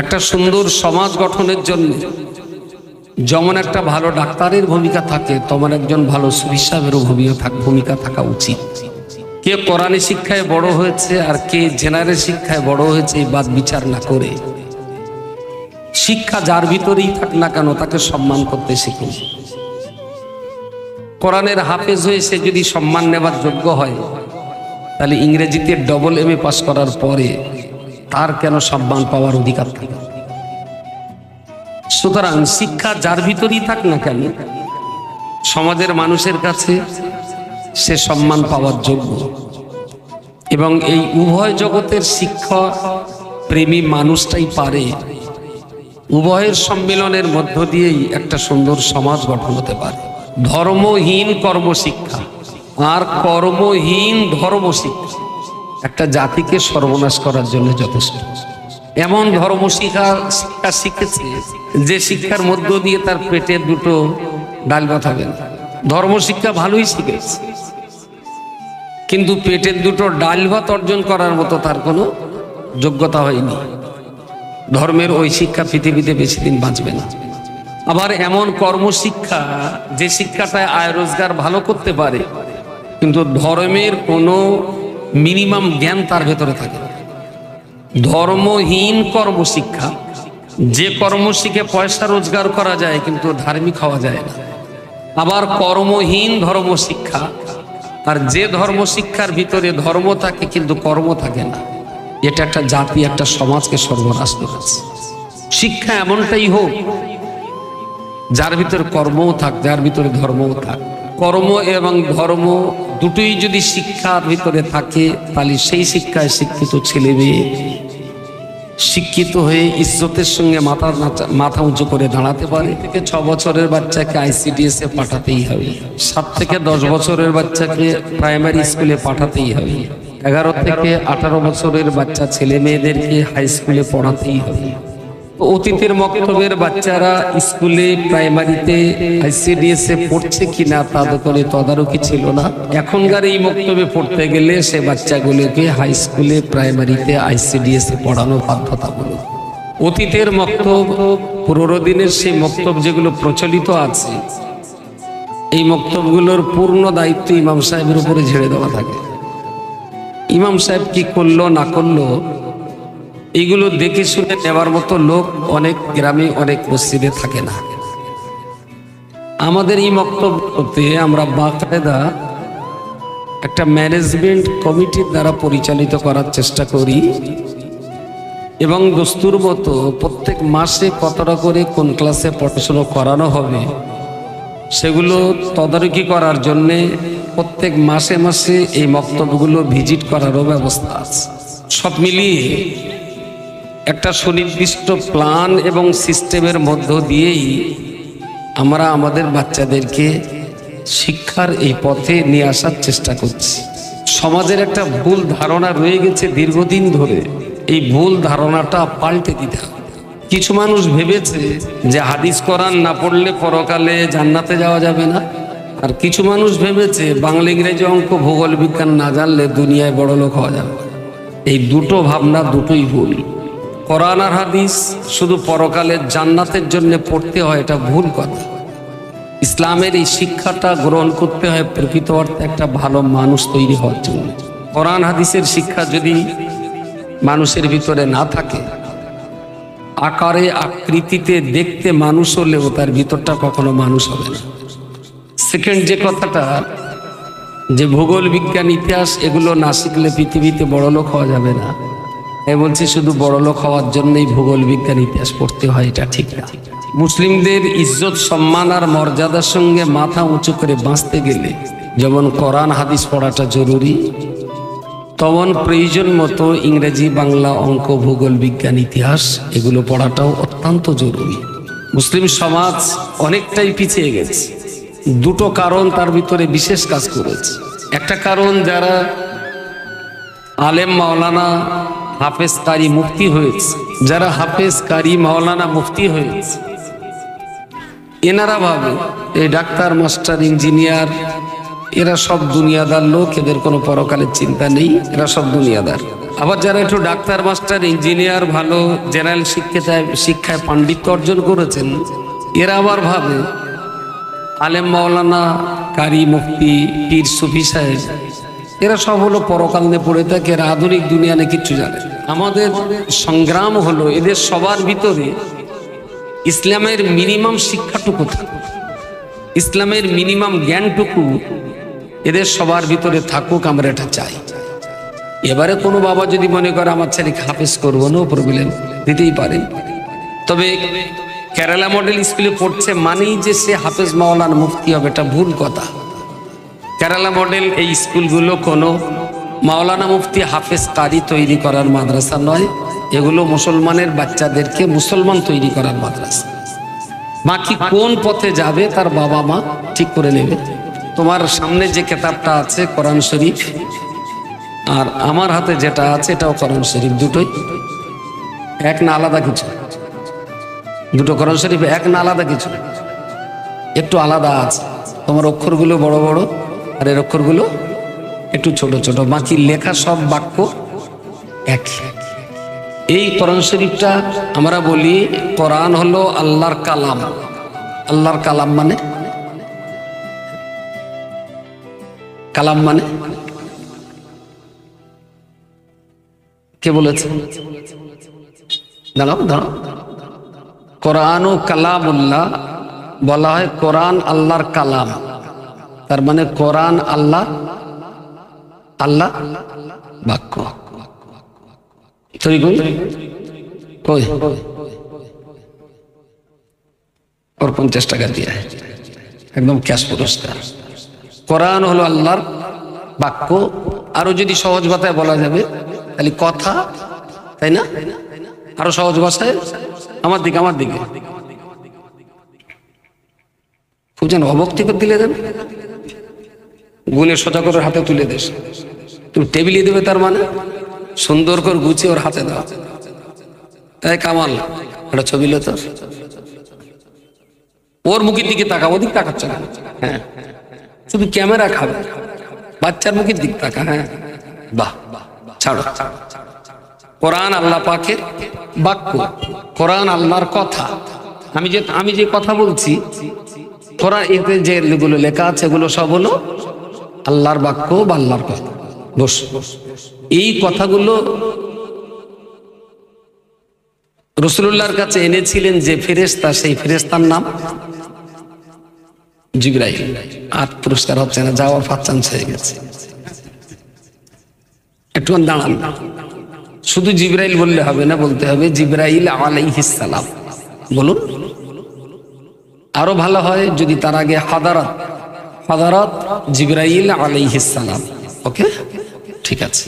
একটা সুন্দর সমাজ গঠনের জন্য যেমন একটা ভালো ডাক্তারের ভূমিকা থাকে, তেমন একজন ভালো সুফি সাহেবেরও ভূমিকা থাকা উচিত। কে কোরআনী শিক্ষায় বড় হয়েছে আর কে জেনারেল শিক্ষায় বড় হয়েছে এই বাদ বিচার না করে শিক্ষা যার ভিতরেই থাক না কেন তাকে সম্মান করতে শিখুন। কোরআনের হাফেজ হয়ে সে যদি সম্মান নেবার যোগ্য হয়, তাহলে ইংরেজিতে AA পাস করার পরে তার কেন সম্মান পাওয়ার অধিকার থাকে? সুতরাং শিক্ষা যার ভিতরেই থাক না কেন সমাজের মানুষের কাছে সে সম্মান পাওয়ার যোগ্য। এবং এই উভয় জগতের শিক্ষা প্রেমী মানুষটাই পারে উভয়ের সম্মিলনের মধ্য দিয়েই একটা সুন্দর সমাজ গঠন হতে পারে। ধর্মহীন কর্মশিক্ষা আর কর্মহীন ধর্মশিক্ষা একটা জাতিকে সর্বনাশ করার জন্য যথেষ্ট। এমন ধর্ম শিক্ষা শিখেছে যে শিক্ষার মধ্য দিয়ে তার পেটে দুটো ডাল ভাত হবে না। ধর্ম শিক্ষা ভালোই শিখেছে, কিন্তু পেটের দুটো ডাল ভাত অর্জন করার মতো তার কোনো যোগ্যতা হয়নি। ধর্মের ওই শিক্ষা পৃথিবীতে বেশি দিন বাঁচবে না। আবার এমন কর্মশিক্ষা যে শিক্ষাটায় আয় রোজগার ভালো করতে পারে, কিন্তু ধর্মের কোনো মিনিমাম জ্ঞান তার ভেতরে থাকে। ধর্মহীন কর্মশিক্ষা, যে কর্ম শিখে পয়সা রোজগার করা যায় কিন্তু ধার্মিক হওয়া যায় না। আবার কর্মহীন ধর্মশিক্ষা, আর যে ধর্মশিক্ষার ভিতরে ধর্ম থাকে কিন্তু কর্ম থাকে না, এটা একটা জাতি একটা সমাজকে সর্বনাশ করেছে। শিক্ষা এমনটাই হোক যার ভিতরে কর্মও থাক, যার ভিতরে ধর্মও থাক। কর্ম এবং ধর্ম দুটোই যদি শিক্ষার ভিতরে থাকে, তাহলে সেই শিক্ষায় শিক্ষিত ছেলে মেয়ে শিক্ষিত হয়ে ইজ্জতের সঙ্গে মাথা উঁচু করে দাঁড়াতে পারে। থেকে 6 বছরের বাচ্চাকে ICDS এ পাঠাতেই হবে, 7 থেকে 10 বছরের বাচ্চাকে প্রাইমারি স্কুলে পাঠাতেই হবে, 11 থেকে 18 বছরের বাচ্চা ছেলে মেয়েদেরকে হাই স্কুলে পড়াতেই হবে। অতীতের মক্তবের বাচ্চারা স্কুলে প্রাইমারিতে ICDS এ পড়ছে কিনা তাদের কোনো তদারকি ছিল না। এখনকার এই মক্তবে পড়তে গেলে সে বাচ্চাগুলোকে হাই স্কুলে প্রাইমারিতে ICDS এ পড়ানো বাধ্যতামূলক। অতীতের মক্তব পুরনো দিনের সেই মক্তব যেগুলো প্রচলিত আছে, এই মক্তবগুলোর পূর্ণ দায়িত্ব ইমাম সাহেবের উপরে ঝেড়ে দেওয়া থাকে। ইমাম সাহেব কি করলো না করলো এইগুলো দেখে শুনে নেওয়ার মতো লোক অনেক গ্রামে অনেক মসজিদে থাকে না। আমাদের এই মক্তব্যতে আমরা বাকায়দা একটা ম্যানেজমেন্ট কমিটির দ্বারা পরিচালিত করার চেষ্টা করি এবং দস্তুর মতো প্রত্যেক মাসে কতটা করে কোন ক্লাসে পড়াশোনা করানো হবে সেগুলো তদারকি করার জন্যে প্রত্যেক মাসে মাসে এই মক্তব্যগুলো ভিজিট করারও ব্যবস্থা আছে। সব মিলিয়ে একটা সুনির্দিষ্ট প্ল্যান এবং সিস্টেমের মধ্য দিয়েই আমরা আমাদের বাচ্চাদেরকে শিক্ষার এই পথে নিয়ে আসার চেষ্টা করছি। সমাজের একটা ভুল ধারণা রয়ে গেছে দীর্ঘদিন ধরে, এই ভুল ধারণাটা পাল্টে দিতে হবে। কিছু মানুষ ভেবেছে যে হাদিস কোরআন না পড়লে পরকালে জান্নাতে যাওয়া যাবে না, আর কিছু মানুষ ভেবেছে বাংলা ইংরেজি অঙ্ক ভূগোল বিজ্ঞান না জানলে দুনিয়ায় বড় লোক হওয়া যাবে। এই দুটো ভাবনা দুটোই ভুল। কোরআন আর হাদিস শুধু পরকালের জান্নাতের জন্য পড়তে হয়, এটা ভুল কথা। ইসলামের এই শিক্ষাটা গ্রহণ করতে হয় প্রকৃত অর্থে একটা ভালো মানুষ তৈরি হওয়ার জন্য। কোরআন হাদিসের শিক্ষা যদি মানুষের ভিতরে না থাকে, আকারে আকৃতিতে দেখতে মানুষ হলেও তার ভিতরটা কখনো মানুষ হবে না। সেকেন্ড যে কথাটা, যে ভূগোল বিজ্ঞান ইতিহাস এগুলো না শিখলে পৃথিবীতে বড় লোক হওয়া যাবে না, আমি বলছি শুধু বড় লোক হওয়ার জন্যই ভূগোল বিজ্ঞান ইতিহাস পড়তে হয়, এটা ঠিক না। মুসলিমদের ইজ্জত সম্মান আর মর্যাদার সঙ্গে মাথা উঁচু করে বাঁচতে গেলে যেমন কোরআন হাদিস পড়াটা জরুরি, তেমন প্রয়োজন মতো ইংরেজি বাংলা অঙ্ক ভূগোল বিজ্ঞান ইতিহাস এগুলো পড়াটাও অত্যন্ত জরুরি। মুসলিম সমাজ অনেকটাই পিছিয়ে গেছে, দুটো কারণ তার ভিতরে বিশেষ কাজ করেছে। একটা কারণ, যারা আলেম মাওলানা হাফেজ কারি মুফতি হয়েছে, যারা হাফেজ কারি মাওলানা মুফতি হয়েছে, এনারা ভাবে এই ডাক্তার মাস্টার ইঞ্জিনিয়ার এরা সব দুনিয়াদার লোক, এদের কোনো পরকালের চিন্তা নেই, এরা সব দুনিয়াদার। আবার যারা একটু ডাক্তার, মাস্টার, ইঞ্জিনিয়ার, ভালো জেনারেল শিক্ষায় পাণ্ডিত্য অর্জন করেছেন, এরা আবার ভাবে আলেম, মাওলানা, কারি, মুফতি, পীর, সুফি সাহেব এরা সব হলো পরকাল নিয়ে পড়ে থাকে, এরা আধুনিক দুনিয়া নিয়ে কিচ্ছু জানে। আমাদের সংগ্রাম হলো এদের সবার ভিতরে ইসলামের মিনিমাম শিক্ষাটুকু থাকে, ইসলামের মিনিমাম জ্ঞানটুকু এদের সবার ভিতরে থাকুক, আমরা এটা চাই। এবারে কোনো বাবা যদি মনে করে আমার ছেলেকে হাফেজ করবো, নো প্রবলেম, দিতেই পারে। তবে কেরালা মডেল স্কুলে পড়ছে মানেই যে সে হাফেজ, মাওলানা, মুফতি হবে, এটা ভুল কথা। কেরালা মডেল এই স্কুলগুলো কোনো মাওলানা, মুফতি, হাফেজ, কারি তৈরি করার মাদ্রাসা নয়, এগুলো মুসলমানের বাচ্চাদেরকে মুসলমান তৈরি করার মাদ্রাসা। বাকি কোন পথে যাবে তার বাবা মা ঠিক করে নেবে। তোমার সামনে যে কিতাবটা আছে কোরআন শরীফ, আর আমার হাতে যেটা আছে এটাও কোরআন শরীফ, দুটোই এক না আলাদা কিছু? দুটো কোরআন শরীফ এক না আলাদা কিছু? একটু আলাদা আছে। তোমার অক্ষরগুলো বড় বড় আর এর অক্ষরগুলো একটু ছোট ছোট, বাকি লেখা সব বাক্য এক। এই কোরআন শরীফটা আমরা বলি কোরআন হলো আল্লাহর কালাম। আল্লাহর কালাম মানে, কালাম মানে কে বলেছে? দাঁড়াও দাঁড়াও, কোরআন ও কালামুল্লাহ বলা হয়, কোরআন আল্লাহর কালাম, তার মানে কোরআন আল্লাহ আল্লাহ বাক্য। কই ওর 50 টাকা দিয়ে একদম ক্যাশ পুরস্কার। কোরআন হলো আল্লাহর বাক্য। আরো যদি সহজ ভাষায় বলা যাবে তাহলে কথা, তাই না? আরো সহজ ভাষায় আমার দিকে খুব যেন অভক্তি করে দিলে দেন, গুনে সোজা করে হাতে তুলে দেশ, তুমি টেবিলে দেবে, তার মানে সুন্দর করে গুছিয়ে ওর হাতে দাও। এই কামাল, একটা ছবি লো তো, ওর মুখের দিকে তাকা, ওদিক তাকাচ্ছে না। হ্যাঁ, শুধু ক্যামেরা খাবে, বাচ্চার মুখের দিক তাকা। হ্যাঁ, বাহ, ছাড়ো। কোরআন আল্লাহ পাকের বাক্য, কোরআন আল্লাহর কথা। আমি যে কথা বলছি, কোরআন এতে যেগুলো লেখা আছে এগুলো সব হলো আল্লাহর বাক্য বা আল্লাহর কথা। বস, এই কথাগুলো রাসূলুল্লাহর কাছে এনেছিলেন যে ফেরেশতা, সেই ফেরেশতার নাম জিবরাইল। আর পুরস্কার হচ্ছে না, যাওয়ার 5 চান্স হয়ে গেছে। একটু দাঁড়ান, শুধু জিবরাইল বললে হবে না, বলতে হবে জিবরাইল আলাইহিস সালাম। বলুন, আরো ভালো হয় যদি তার আগে হাদারাত জিবরাইল আলাইহিস সালাম। ওকে, ঠিক আছে।